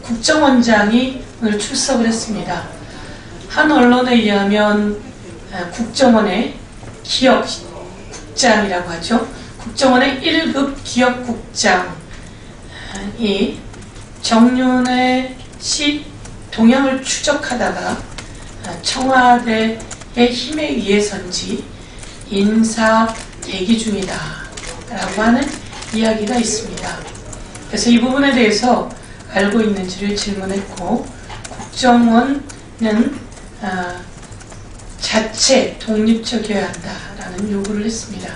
국정원장이 오늘 출석을 했습니다. 한 언론에 의하면 국정원의 기억국장이라고 하죠. 국정원의 1급 기억국장이 정윤회 씨 동향을 추적하다가 청와대의 힘에 의해서인지 인사 대기 중이다 라고 하는 이야기가 있습니다. 그래서 이 부분에 대해서 알고 있는지를 질문했고, 국정원은 자체 독립적이어야 한다라는 요구를 했습니다.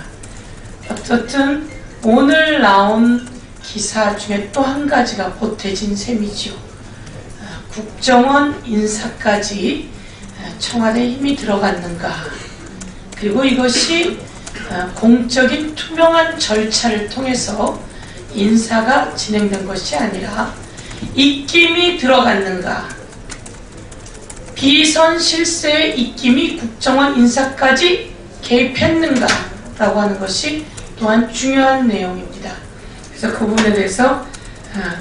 어떻든 오늘 나온 기사 중에 또 한 가지가 보태진 셈이죠. 국정원 인사까지 청와대에 힘이 들어갔는가, 그리고 이것이 공적인 투명한 절차를 통해서 인사가 진행된 것이 아니라 입김이 들어갔는가, 비선 실세의 입김이 국정원 인사까지 개입했는가 라고 하는 것이 또한 중요한 내용입니다. 그래서 그 부분에 대해서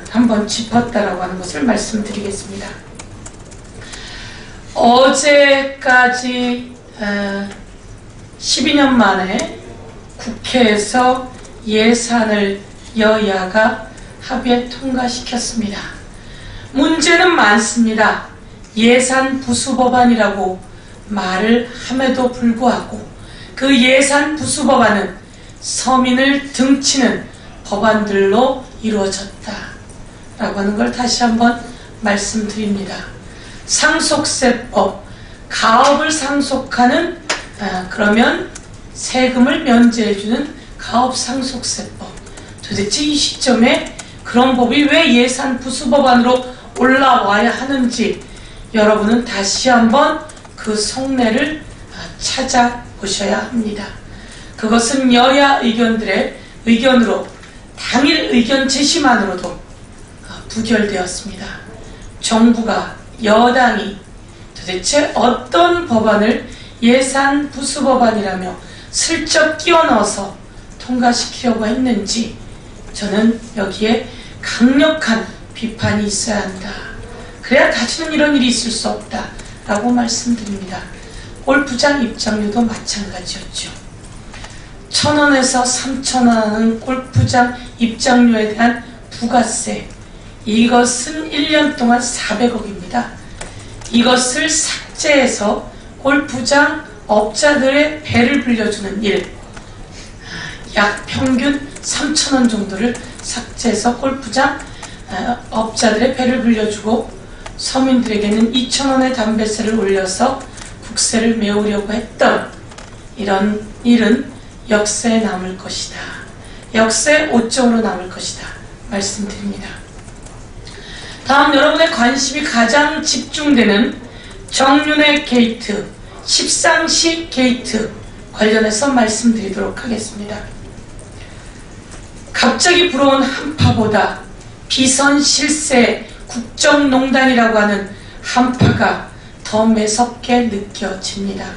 한번 짚었다라고 하는 것을 말씀드리겠습니다. 어제까지 12년 만에 국회에서 예산을 여야가 합의에 통과시켰습니다. 문제는 많습니다. 예산 부수 법안이라고 말을 함에도 불구하고 그 예산 부수 법안은 서민을 등치는 법안들로 이루어졌다라고 하는 걸 다시 한번 말씀드립니다. 상속세법, 가업을 상속하는 그러면 세금을 면제해주는 가업상속세법, 도대체 이 시점에 그런 법이 왜 예산 부수 법안으로 올라와야 하는지 여러분은 다시 한번 그 속내를 찾아보셔야 합니다. 그것은 여야 의견들의 의견으로 당일 의견 제시만으로도 부결되었습니다. 정부가, 여당이 도대체 어떤 법안을 예산 부수 법안이라며 슬쩍 끼워 넣어서 통과시키려고 했는지 저는 여기에 강력한 비판이 있어야 한다. 그래야 다시는 이런 일이 있을 수 없다 라고 말씀드립니다. 골프장 입장료도 마찬가지였죠. 1,000원에서 3,000원 하는 골프장 입장료에 대한 부가세, 이것은 1년 동안 400억입니다. 이것을 삭제해서 골프장 업자들의 배를 불려주는 일, 약 평균 3,000원 정도를 삭제해서 골프장 업자들의 배를 불려주고 서민들에게는 2,000원의 담배세를 올려서 국세를 메우려고 했던 이런 일은 역사에 남을 것이다. 역사의 오점으로 남을 것이다. 말씀드립니다. 다음 여러분의 관심이 가장 집중되는 정윤회 게이트, 십상시 게이트 관련해서 말씀드리도록 하겠습니다. 갑자기 불어온 한파보다 비선 실세 국정농단이라고 하는 한파가 더 매섭게 느껴집니다.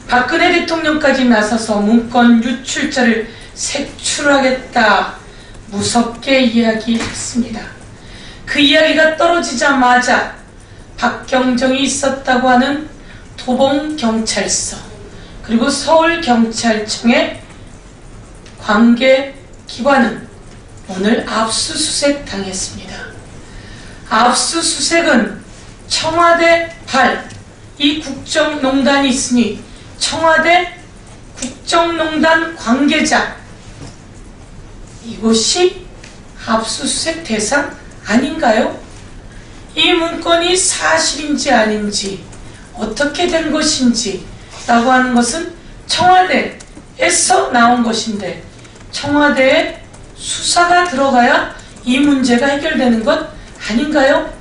박근혜 대통령까지 나서서 문건 유출자를 색출하겠다 무섭게 이야기했습니다. 그 이야기가 떨어지자마자 박경정이 있었다고 하는 도봉경찰서 그리고 서울경찰청의 관계기관은 오늘 압수수색 당했습니다. 압수수색은 청와대 발, 이 국정농단이 있으니 청와대 국정농단 관계자, 이곳이 압수수색 대상 아닌가요? 이 문건이 사실인지 아닌지 어떻게 된 것인지 라고 하는 것은 청와대에서 나온 것인데 청와대에 수사가 들어가야 이 문제가 해결되는 것 아닌가요?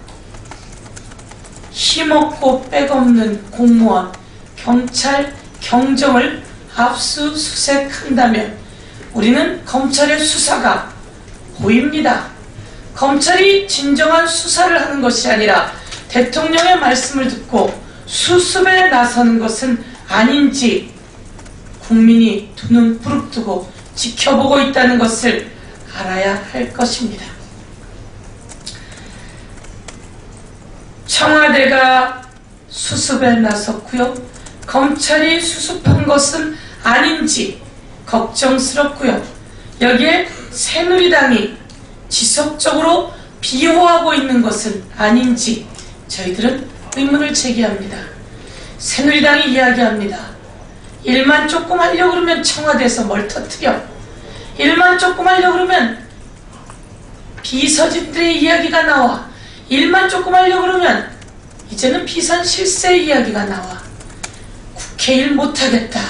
힘없고 백없는 공무원, 경찰, 경정을 압수수색한다면 우리는 검찰의 수사가 보입니다. 검찰이 진정한 수사를 하는 것이 아니라 대통령의 말씀을 듣고 수습에 나서는 것은 아닌지 국민이 두 눈 부릅뜨고 지켜보고 있다는 것을 알아야 할 것입니다. 청와대가 수습에 나섰고요. 검찰이 수습한 것은 아닌지 걱정스럽고요. 여기에 새누리당이 지속적으로 비호하고 있는 것은 아닌지 저희들은 의문을 제기합니다. 새누리당이 이야기합니다. 일만 조금 하려고 그러면 청와대에서 뭘 터뜨려. 일만 조금 하려고 그러면 비서진들의 이야기가 나와. 일만 조금 하려고 그러면 이제는 비선실세 이야기가 나와. 국회 일 못하겠다.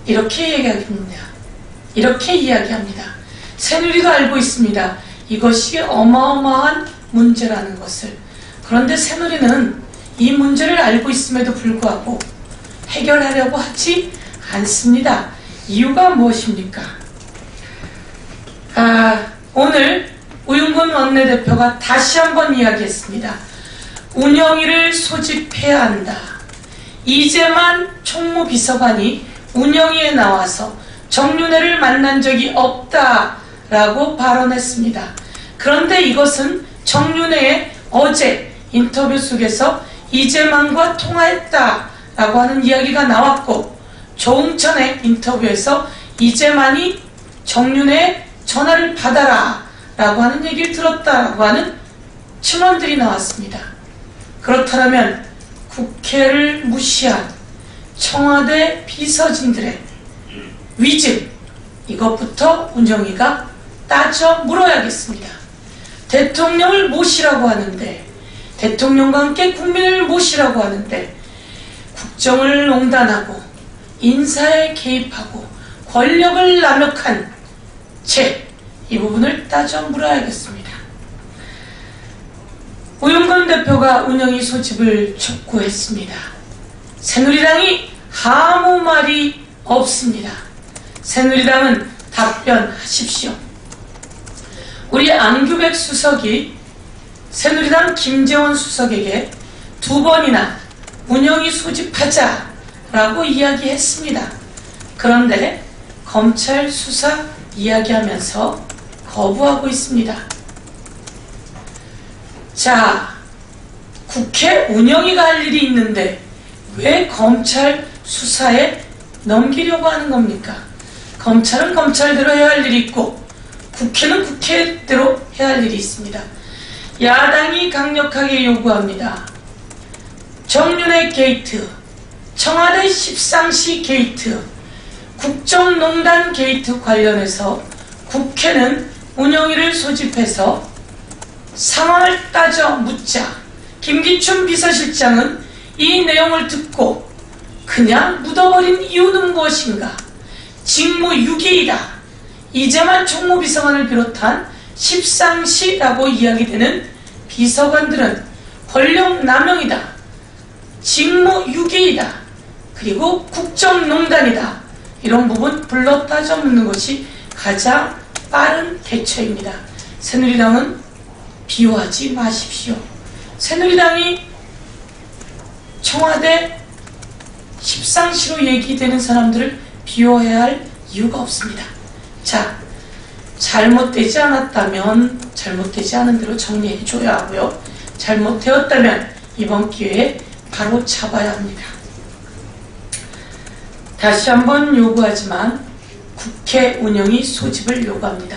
이렇게 얘기합니다. 이렇게 이야기합니다. 새누리도 알고 있습니다. 이것이 어마어마한 문제라는 것을. 그런데 새누리는 이 문제를 알고 있음에도 불구하고 해결하려고 하지 않습니다. 이유가 무엇입니까? 오늘 우윤근 원내대표가 다시 한번 이야기했습니다. 운영위를 소집해야 한다. 이재만 총무비서관이 운영위에 나와서 정윤회를 만난 적이 없다라고 발언했습니다. 그런데 이것은 정윤회의 어제 인터뷰 속에서 이재만과 통화했다라고 하는 이야기가 나왔고, 조응천의 인터뷰에서 이재만이 정윤회의 전화를 받아라 라고 하는 얘기를 들었다라고 하는 증언들이 나왔습니다. 그렇다면 국회를 무시한 청와대 비서진들의 위증, 이것부터 운영위가 따져 물어야겠습니다. 대통령을 모시라고 하는데, 대통령과 함께 국민을 모시라고 하는데 국정을 농단하고 인사에 개입하고 권력을 남용한 채 이 부분을 따져 물어야겠습니다. 우윤근 대표가 운영위 소집을 촉구했습니다. 새누리당이 아무 말이 없습니다. 새누리당은 답변하십시오. 우리 안규백 수석이 새누리당 김재원 수석에게 2번이나 운영위 소집하자라고 이야기했습니다. 그런데 검찰 수사 이야기하면서 거부하고 있습니다. 자, 국회 운영위가 할 일이 있는데 왜 검찰 수사에 넘기려고 하는 겁니까? 검찰은 검찰대로 해야 할 일이 있고 국회는 국회대로 해야 할 일이 있습니다. 야당이 강력하게 요구합니다. 정윤회 게이트, 청와대 십상시 게이트, 국정농단 게이트 관련해서 국회는 운영위를 소집해서 상황을 따져 묻자. 김기춘 비서실장은 이 내용을 듣고 그냥 묻어버린 이유는 무엇인가? 직무유기이다. 이재만 총무비서관을 비롯한 십상시라고 이야기되는 비서관들은 권력남용이다. 직무유기이다. 그리고 국정농단이다. 이런 부분 불러 따져 묻는 것이 가장 빠른 대처입니다. 새누리당은 비호하지 마십시오. 새누리당이 청와대 십상시로 얘기되는 사람들을 비호해야 할 이유가 없습니다. 자, 잘못되지 않았다면 잘못되지 않은 대로 정리해줘야 하고요. 잘못되었다면 이번 기회에 바로 잡아야 합니다. 다시 한번 요구하지만 국회 운영위 소집을 요구합니다.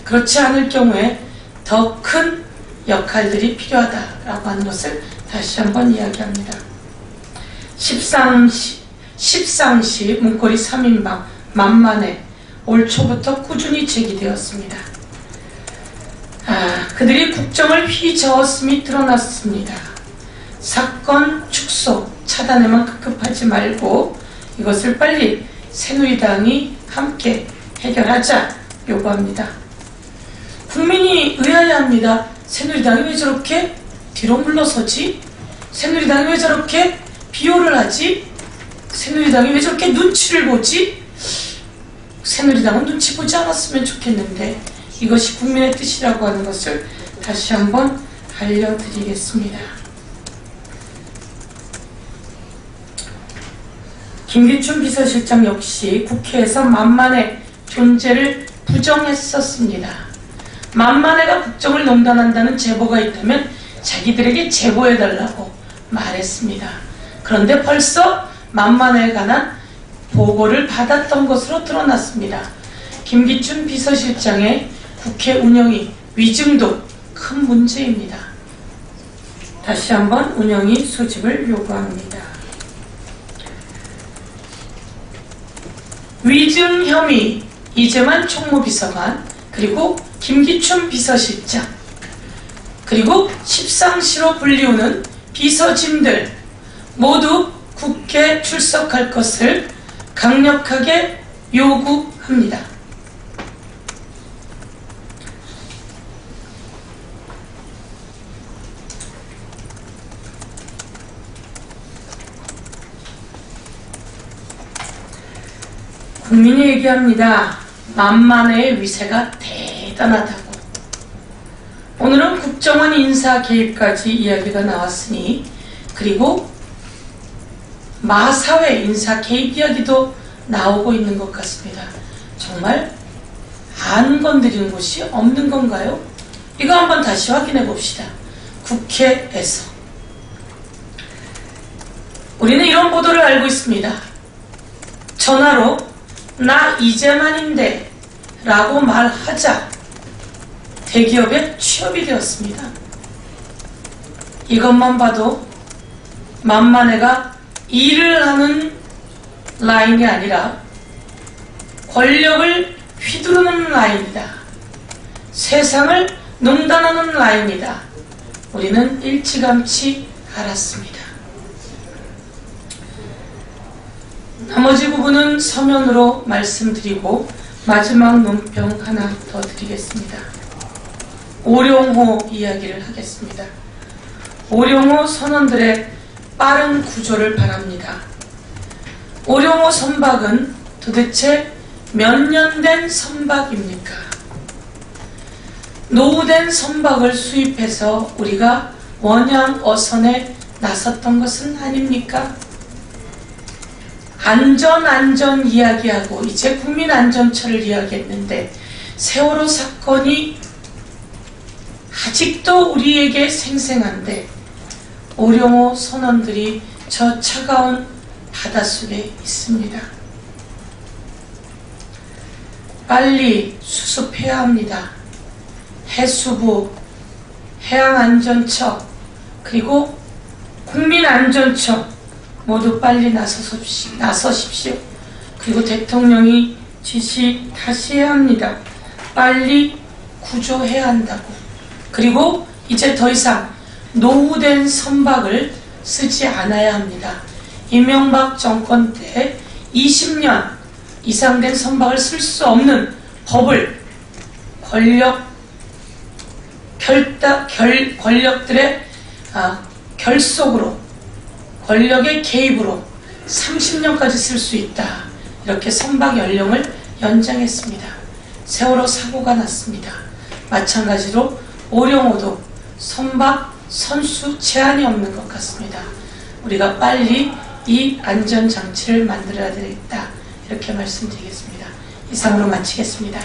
그렇지 않을 경우에 더 큰 역할들이 필요하다라고 하는 것을 다시 한번 이야기합니다. 십상시 문고리 3인방 만만해 올 초부터 꾸준히 제기되었습니다. 그들이 국정을 휘저었음이 드러났습니다. 사건 축소, 차단에만 급급하지 말고 이것을 빨리 새누리당이 함께 해결하자 요구합니다. 국민이 의아해합니다. 새누리당이 왜 저렇게 뒤로 물러서지? 새누리당이 왜 저렇게 비호를 하지? 새누리당이 왜 저렇게 눈치를 보지? 새누리당은 눈치 보지 않았으면 좋겠는데 이것이 국민의 뜻이라고 하는 것을 다시 한번 알려드리겠습니다. 김기춘 비서실장 역시 국회에서 만만해 존재를 부정했었습니다. 만만해가 국정을 농단한다는 제보가 있다면 자기들에게 제보해달라고 말했습니다. 그런데 벌써 만만에 관한 보고를 받았던 것으로 드러났습니다. 김기춘 비서실장의 국회 운영이 위증도 큰 문제입니다. 다시 한번 운영위 소집을 요구합니다. 위증 혐의 이재만 총무비서관, 그리고 김기춘 비서실장, 그리고 십상시로 불리우는 비서진들 모두 국회에 출석할 것을 강력하게 요구합니다. 국민이 얘기합니다. 만만의 위세가 대단하다고. 오늘은 국정원 인사 개입까지 이야기가 나왔으니, 그리고 마사회 인사 개입 이야기도 나오고 있는 것 같습니다. 정말 안 건드리는 곳이 없는 건가요? 이거 한번 다시 확인해 봅시다. 국회에서 우리는 이런 보도를 알고 있습니다. 전화로 나 이재만인데 라고 말하자 대기업에 취업이 되었습니다. 이것만 봐도 만만해가 일을 하는 라인이 아니라 권력을 휘두르는 라인이다. 세상을 농단하는 라인이다. 우리는 일찌감치 알았습니다. 나머지 부분은 서면으로 말씀드리고 마지막 논평 하나 더 드리겠습니다. 오룡호 이야기를 하겠습니다. 오룡호 선원들의 빠른 구조를 바랍니다. 오룡호 선박은 도대체 몇 년 된 선박입니까? 노후된 선박을 수입해서 우리가 원양 어선에 나섰던 것은 아닙니까? 안전 이야기하고 이제 국민안전처를 이야기했는데 세월호 사건이 아직도 우리에게 생생한데 오룡호 선원들이 저 차가운 바닷속에 있습니다. 빨리 수습해야 합니다. 해수부, 해양안전처, 그리고 국민안전처 모두 빨리 나서십시오. 그리고 대통령이 지시 다시 해야 합니다. 빨리 구조해야 한다고. 그리고 이제 더 이상 노후된 선박을 쓰지 않아야 합니다. 이명박 정권 때 20년 이상 된 선박을 쓸 수 없는 법을 권력들의 결속으로, 권력의 개입으로 30년까지 쓸 수 있다. 이렇게 선박 연령을 연장했습니다. 세월호 사고가 났습니다. 마찬가지로 오룡호도 선박 선수 제한이 없는 것 같습니다. 우리가 빨리 이 안전장치를 만들어야 되겠다. 이렇게 말씀드리겠습니다. 이상으로 마치겠습니다.